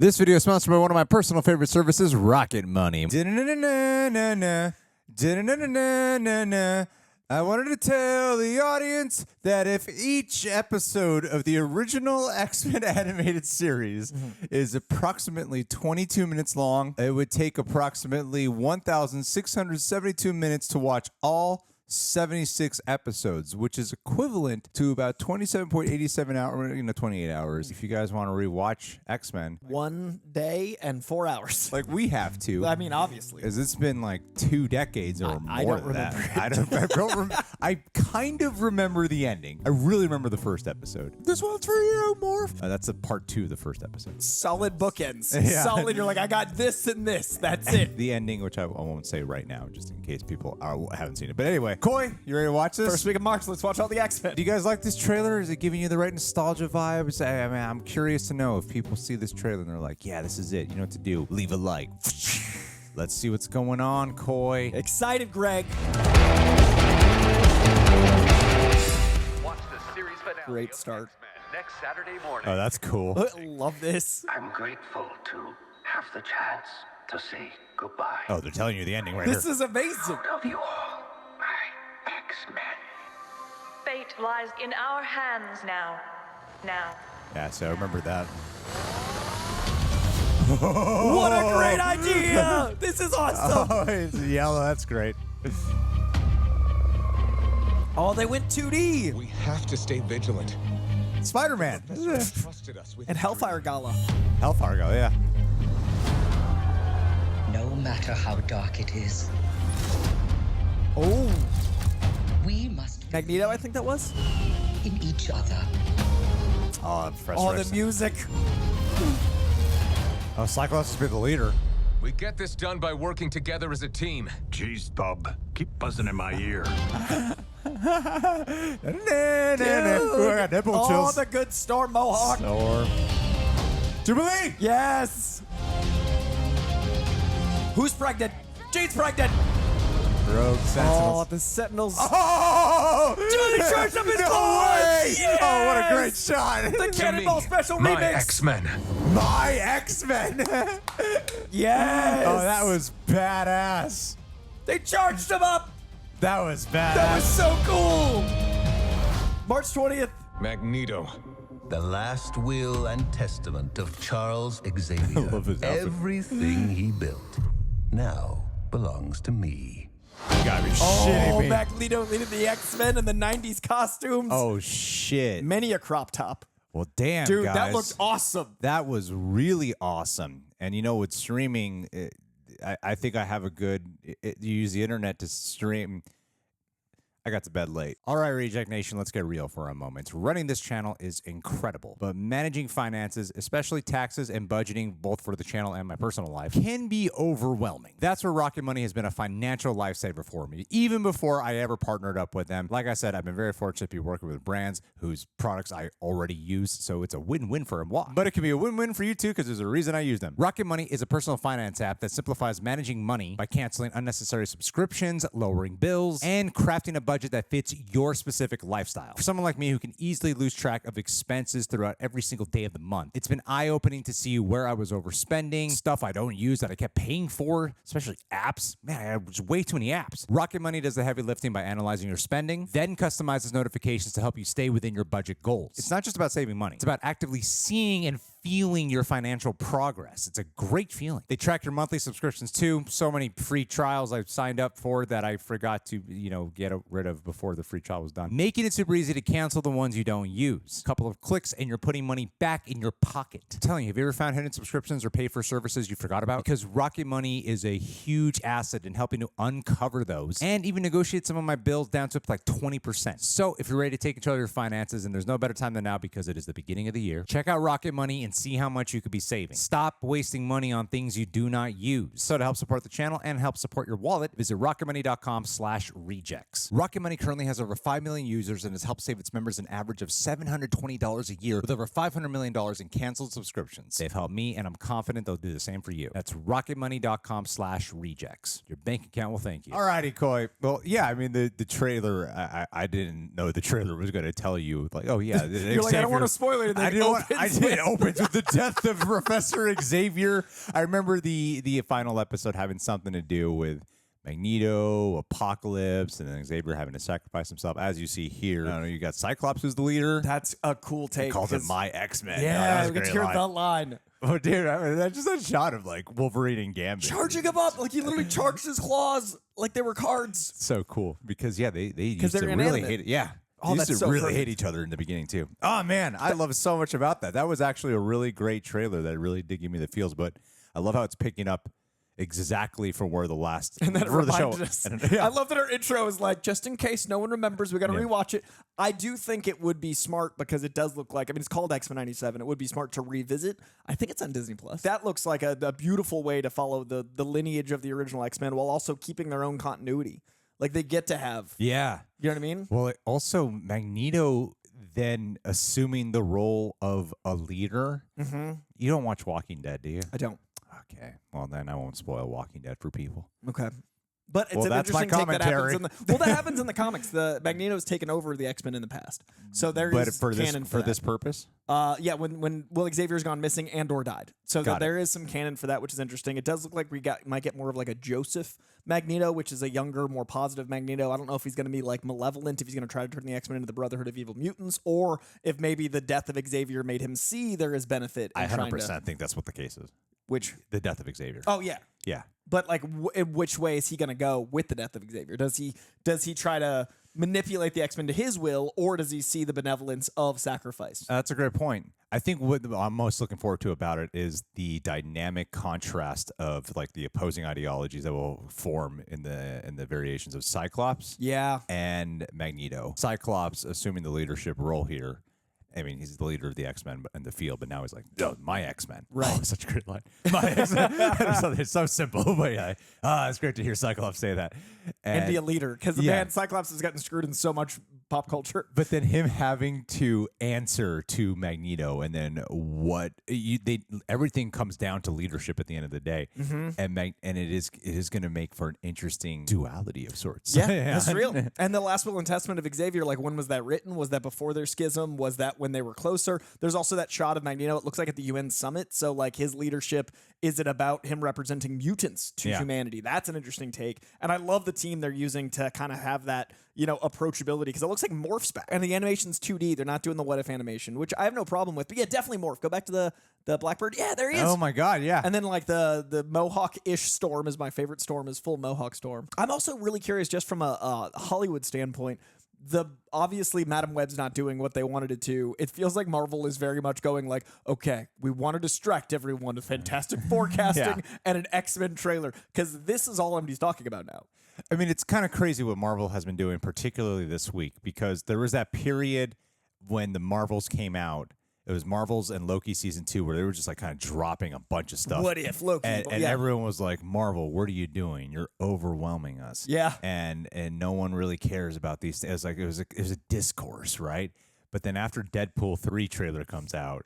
This video is sponsored by one of my personal favorite services, Rocket Money. I wanted to tell the audience that if each episode of the original X-Men animated series is approximately 22 minutes long, it would take approximately 1,672 minutes to watch all 76 episodes, which is equivalent to about 27.87 hours, 28 hours. If you guys want to rewatch X-Men. 1 day and 4 hours. Like we have to. I mean, obviously. Because it's been like 2 decades or more. I don't than that. remember it. I kind of remember the ending. I really remember the first episode. This one's for you, Morph. That's a part 2 of the first episode. Solid bookends. Yeah. Solid. You're like, I got this and this. That's it. The ending, which I won't say right now, just in case people haven't seen it. But anyway, Coy, you ready to watch this? First week of March, let's watch all the X-Men. Do you guys like this trailer? Is it giving you the right nostalgia vibes? I mean, I'm curious to know if people see this trailer and they're like, yeah, this is it. You know what to do. Leave a like. Let's see what's going on, Coy. Excited, Greg. Watch the series finale Great of start. X-Men next Saturday morning. Oh, that's cool. I love this. I'm grateful to have the chance to say goodbye. Oh, they're telling you the ending right This here. is amazing. Love you all, my X-Men. Fate lies in our hands now. Yeah, so I remember that. What a great idea. This is awesome. Oh, it's yellow. That's great. Oh, they went 2D. We have to stay vigilant. Spider-Man. Trusted us with And Hellfire Gala. Hellfire Go, yeah. No matter how dark it is, Oh. we must Magneto, I think that was. in each other. Oh, Professor Oh, the X. music. Oh, Cyclops has been the leader. We get this done by working together as a team. Jeez, Bub. Keep buzzing in my ear. I got nipple Oh, chills. the good Storm Mohawk. Or Jubilee. Yes. Who's pregnant? Jane's pregnant. Rogue Oh, Sentinels. the Sentinels. Oh! Dude, he charged up his No claws! way! Yes! Oh, what a great shot! The Cannonball Special My Remix. X-Men. My X-Men! Yes. Oh, that was badass. They charged him up. That was badass. That was so cool. March 20th. Magneto. The last will and testament of Charles Xavier. love his outfit. Everything he built now belongs to me. You gotta be Oh, shitting me. Magneto leading the X-Men in the 90s costumes. Oh, shit. Many a crop top. Well, damn, Dude, guys. that looked awesome. That was really awesome. And you know, with streaming, I think I have a good... you use the internet to stream... I got to bed late. All right, Reject Nation, let's get real for a moment. Running this channel is incredible, but managing finances, especially taxes and budgeting, both for the channel and my personal life, can be overwhelming. That's where Rocket Money has been a financial lifesaver for me, even before I ever partnered up with them. Like I said, I've been very fortunate to be working with brands whose products I already use, so it's a win-win for them. But it can be a win-win for you too, because there's a reason I use them. Rocket Money is a personal finance app that simplifies managing money by canceling unnecessary subscriptions, lowering bills, and crafting a budget that fits your specific lifestyle. For someone like me who can easily lose track of expenses throughout every single day of the month, it's been eye-opening to see where I was overspending, stuff I don't use that I kept paying for, especially apps. Man, I have just way too many apps. Rocket Money does the heavy lifting by analyzing your spending, then customizes notifications to help you stay within your budget goals. It's not just about saving money. It's about actively seeing and feeling your financial progress. It's a great feeling. They track your monthly subscriptions too. So many free trials I've signed up for that I forgot to, get rid of before the free trial was done. Making it super easy to cancel the ones you don't use. A couple of clicks and you're putting money back in your pocket. I'm telling you, have you ever found hidden subscriptions or pay for services you forgot about? Because Rocket Money is a huge asset in helping to uncover those and even negotiate some of my bills down to up to like 20%. So if you're ready to take control of your finances, and there's no better time than now because it is the beginning of the year, check out Rocket Money and see how much you could be saving. Stop wasting money on things you do not use. So to help support the channel and help support your wallet, visit rocketmoney.com/rejects. Rocket Money currently has over 5 million users and has helped save its members an average of $720 a year with over $500 million in canceled subscriptions. They've helped me, and I'm confident they'll do the same for you. That's rocketmoney.com/rejects. Your bank account will thank you. All righty, Coy. Well, yeah, I mean, the trailer, I didn't know the trailer was going to tell you, like, oh, yeah. You're like, I don't want to spoil it. I didn't. It opens the death of Professor Xavier. I remember the final episode having something to do with Magneto, Apocalypse, and then Xavier having to sacrifice himself. As you see here, I don't know, you got Cyclops who's the leader. That's a cool take. He calls it my X-Men. Yeah, we we get to hear that line. Oh, dude, I mean, that's just a shot of like Wolverine and Gambit. Charging him up. Like he literally charged his claws like they were cards. So cool. Because, yeah, they used they're to really inanimate. hate it. Yeah. Oh, They used that's to so really perfect. hate each other in the beginning, too. Oh, man. I love so much about that. That was actually a really great trailer that really did give me the feels. But I love how it's picking up exactly from where the last And then it for the show. reminded us. And, yeah. I love that our intro is like, just in case no one remembers, we got to rewatch it. I do think it would be smart because it does look like, I mean, it's called X-Men 97. It would be smart to revisit. I think it's on Disney Plus. That looks like a beautiful way to follow the lineage of the original X-Men while also keeping their own continuity. Like they get to have, Yeah. you know what I mean? Well, also Magneto then assuming the role of a leader. Mm-hmm. You don't watch Walking Dead, do you? I don't. Okay. Well, then I won't spoil Walking Dead for people. Okay. But it's Well, an that's my interesting take that happens commentary. that happens in the comics. The Magneto's taken over the X-Men in the past. So there is But canon for that. this purpose? Yeah, when Xavier's gone missing and or died. So Got it. there is some canon for that, which is interesting. It does look like might get more of like a Joseph Magneto, which is a younger, more positive Magneto. I don't know if he's going to be like malevolent, if he's going to try to turn the X-Men into the Brotherhood of Evil Mutants, or if maybe the death of Xavier made him see there is benefit in I trying 100% to... think that's what the case is. Which... The death of Xavier. Oh, yeah. Yeah. But like, in which way is he going to go with the death of Xavier? Does he try to manipulate the X-Men to his will, or does he see the benevolence of sacrifice? That's a great point. I think what I'm most looking forward to about it is the dynamic contrast of like the opposing ideologies that will form in the variations of Cyclops Yeah. and Magneto. Cyclops assuming the leadership role here. I mean, he's the leader of the X-Men in the field, but now he's like, no, my X-Men. Right. Oh, such a great line. My X-Men. It's so simple, but yeah. It's great to hear Cyclops say that. And be a leader, because Yeah. man, Cyclops has gotten screwed in so much pop culture. But then him having to answer to Magneto, and then everything comes down to leadership at the end of the day, and it is going to make for an interesting duality of sorts. Yeah, that's real. And the last will and testament of Xavier, like when was that written? Was that before their schism? Was that when they were closer? There's also that shot of Magneto. It looks like at the UN summit. So like his leadership, is it about him representing mutants to humanity? That's an interesting take. And I love the team they're using to kind of have that, approachability, because it looks like Morph's back. And the animation's 2D. They're not doing the what if animation, which I have no problem with. But yeah, definitely Morph. Go back to the Blackbird. Yeah, there he is. Oh my God, yeah. And then like the Mohawk-ish Storm is my favorite Storm, is full Mohawk Storm. I'm also really curious, just from a Hollywood standpoint, obviously Madam Web's not doing what they wanted it to. It feels like Marvel is very much going like, okay, we want to distract everyone with Fantastic Forecasting and an X-Men trailer, because this is all MD's talking about now. I mean, it's kind of crazy what Marvel has been doing, particularly this week, because there was that period when the Marvels came out. It was Marvels and Loki season 2, where they were just like kind of dropping a bunch of stuff. What if Loki? And everyone was like, Marvel, what are you doing? You're overwhelming us. Yeah. And no one really cares about these things. It was a discourse, right? But then after Deadpool 3 trailer comes out,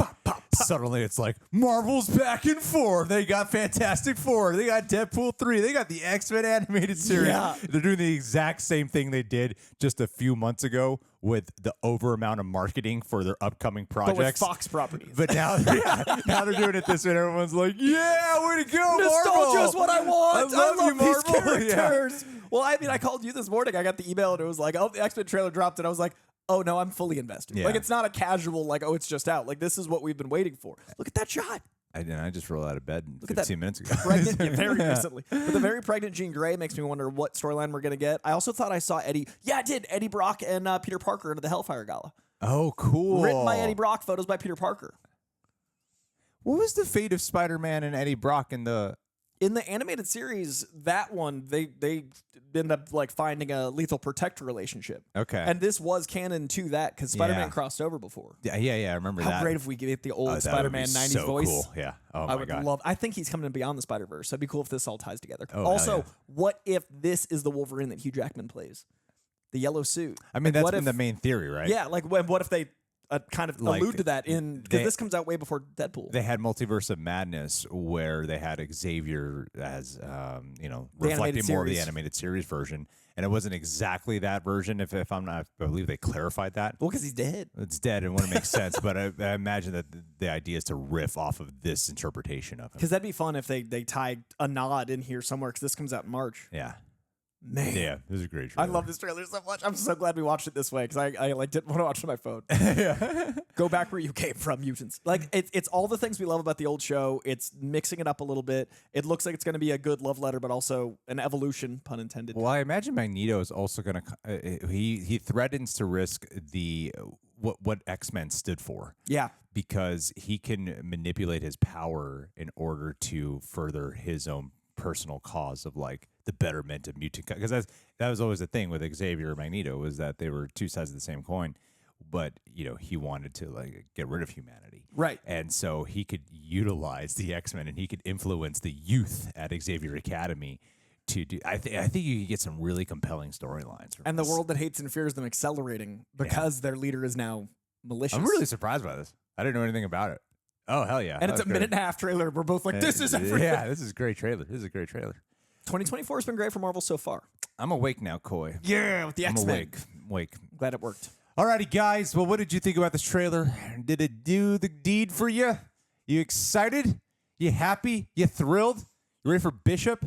suddenly it's like, Marvel's back in 4. They got Fantastic Four. They got Deadpool 3. They got the X-Men animated series. Yeah. They're doing the exact same thing they did just a few months ago with the over amount of marketing for their upcoming projects. But with Fox properties. But now they're doing it this way, and everyone's like, yeah, way to go, Nostalgia Marvel. is what I want. I love you, these Marvel. Yeah. characters. Well, I mean, I called you this morning. I got the email, and it was like, oh, the X-Men trailer dropped, and I was like, oh, no, I'm fully invested. Yeah. Like, it's not a casual, like, oh, it's just out. Like, this is what we've been waiting for. Look at that shot. I just rolled out of bed Look at 15 that minutes ago. Pregnant, very recently. But the very pregnant Jean Grey makes me wonder what storyline we're going to get. I also thought I saw Eddie. Yeah, I did. Eddie Brock and Peter Parker into the Hellfire Gala. Oh, cool. Written by Eddie Brock, photos by Peter Parker. What was the fate of Spider-Man and Eddie Brock in the... In the animated series, that one, they end up like finding a lethal protector relationship. Okay. And this was canon to that, because Spider-Man Yeah. crossed over before. Yeah, I remember How that. great if we could get the old Oh, that would Spider-Man be 90s so voice. Cool. Yeah. Oh, I my would God. love. I think he's coming in Beyond the Spider-Verse. That'd be cool if this all ties together. Oh, hell also, yeah. what if this is the Wolverine that Hugh Jackman plays? The yellow suit. I mean, Like, that's what been if- the main theory, right? Yeah, like what if they kind of Like, allude to that in because they- this comes out way before Deadpool. They had Multiverse of Madness where they had Xavier as, The reflecting animated more of the series. animated series version. And it wasn't exactly that version. If I'm not, I believe they clarified that. Well, because he's dead. It's dead and wouldn't make sense. But I imagine that the idea is to riff off of this interpretation of him. Because that'd be fun if they tie a nod in here somewhere. Because this comes out in March. Yeah. Man, Yeah, this is a great I trailer. love this trailer so much. I'm so glad we watched it this way because I like didn't want to watch it on my phone. Go back where you came from, mutants. Like it's all the things we love about the old show. It's mixing it up a little bit. It looks like it's going to be a good love letter, but also an evolution, pun intended. Well, I imagine Magneto is also going to. He threatens to risk the what X-Men stood for. Yeah, Because he can manipulate his power in order to further his own personal cause of like the betterment of mutant. Because that was always the thing with Xavier and Magneto, was that they were two sides of the same coin. But he wanted to like get rid of humanity, right. and so he could utilize the X-Men and he could influence the youth at Xavier Academy to do. I think you could get some really compelling storylines. And the world that hates and fears them accelerating because their leader is now malicious. I'm really surprised by this. I didn't know anything about it. Oh hell yeah! And it's a That was minute and a half trailer. We're both like, this is everything. Yeah, this is a great trailer. This is a great trailer. 2024 has been great for Marvel so far. I'm awake now, Coy. Yeah, with the I'm X-Men. awake. Glad it worked. Alrighty, guys. Well, what did you think about this trailer? Did it do the deed for you? You excited? You happy? You thrilled? You ready for Bishop?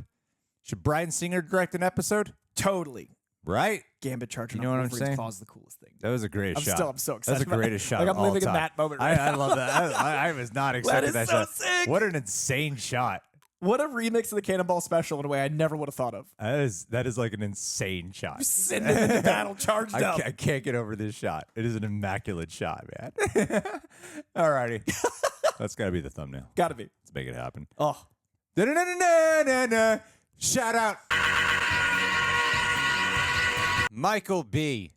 Should Bryan Singer direct an episode? Totally. Right? Gambit charging You know up what I'm Wolverine's saying? claw is the coolest thing. That was a great shot. I'm so excited. That was the about it. greatest shot. Like of I'm all living in time. that moment right I now. love that. I was not expecting that is so shot. sick. What an insane shot. What a remix of the Cannonball Special in a way I never would have thought of. That is like an insane shot. Send him into battle charged up. I can't get over this shot. It is an immaculate shot, man. Alrighty. That's got to be the thumbnail. Gotta be. Let's make it happen. Oh. Da-da-da-da-da-da. Shout out. Michael B.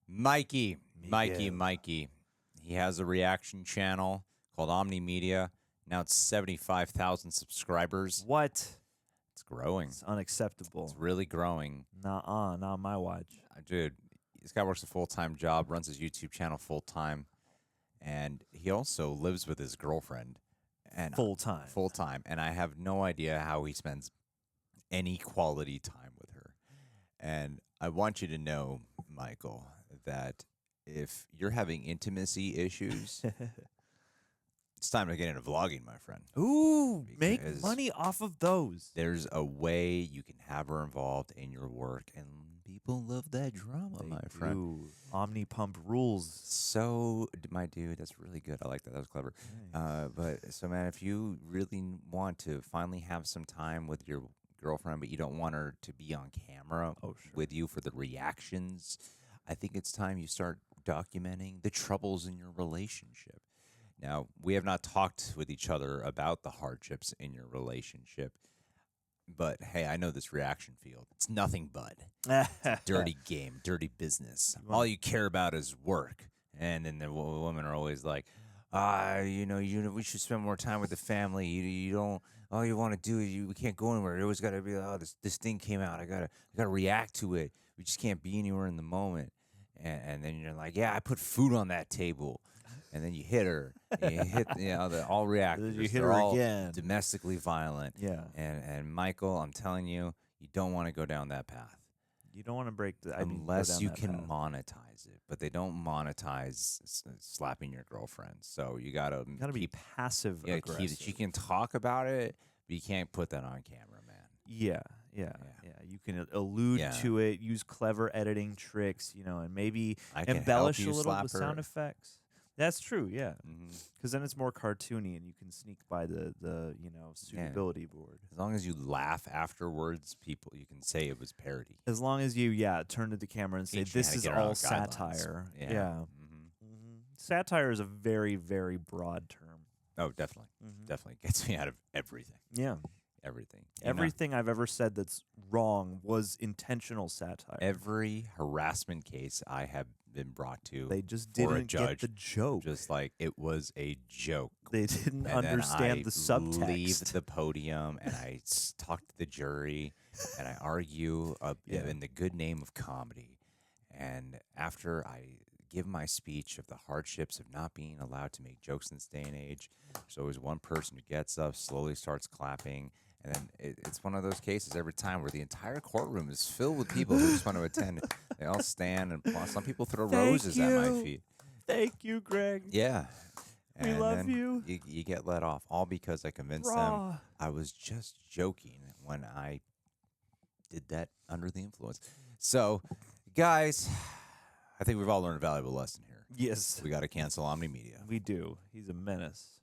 Mikey. He has a reaction channel called Omni Media. Now it's 75,000 subscribers. What? It's growing. It's unacceptable. It's really growing. Not on my watch. Dude, this guy works a full-time job, runs his YouTube channel full-time, and he also lives with his girlfriend. And Full-time. Full-time. And I have no idea how he spends any quality time with her. And I want you to know, Michael, that if you're having intimacy issues, it's time to get into vlogging, my friend. Ooh, make Because money off of those. There's a way you can have her involved in your work, and people love that drama, They my friend. do. Omni Pump rules. So, my dude, that's really good. I like that. That was clever. But so, man, if you really want to finally have some time with your girlfriend, but you don't want her to be on camera with you for the reactions, I think it's time you start documenting the troubles in your relationship. Now, we have not talked with each other about the hardships in your relationship, but hey, I know this reaction field. It's nothing but dirty game, dirty business. All you care about is work. And then the women are always like, we should spend more time with the family. You don't, all you want to do is we can't go anywhere. You always got to be, this thing came out. I gotta react to it. We just can't be anywhere in the moment. And then you're like, yeah, I put food on that table. And then you hit her. And you hit, all reactors. You hit They're her all again. domestically violent. Yeah. And Michael, I'm telling you, you don't want to go down that path. You don't want to break the. Unless you can monetize it. But they don't monetize slapping your girlfriend. So you got to be passive aggressive. She can talk about it, but you can't put that on camera, man. Yeah. You can allude to it, use clever editing tricks, and maybe embellish a little with sound effects. That's true, yeah. Because then it's more cartoony, and you can sneak by the suitability board. As long as you laugh afterwards, you can say it was parody. As long as you, turn to the camera and say, this is all satire. Yeah. Satire is a very, very broad term. Oh, definitely. Definitely gets me out of everything. Yeah. Everything. Everything I've ever said that's wrong was intentional satire. Every harassment case I have been brought to, they just for a didn't judge, get the joke. Just like it was a joke. They didn't And understand then the subtext. I leave the podium and I talk to the jury and I argue in the good name of comedy. And after I give my speech of the hardships of not being allowed to make jokes in this day and age, there's always one person who gets up, slowly starts clapping, and then it's one of those cases every time where the entire courtroom is filled with people who just want to attend. They all stand and applaud. Some people throw roses at my feet. Thank you, Greg. Yeah. We And love then you. You get let off, all because I convinced them I was just joking when I did that under the influence. So, guys, I think we've all learned a valuable lesson here. Yes. We got to cancel Omni Media. We do. He's a menace.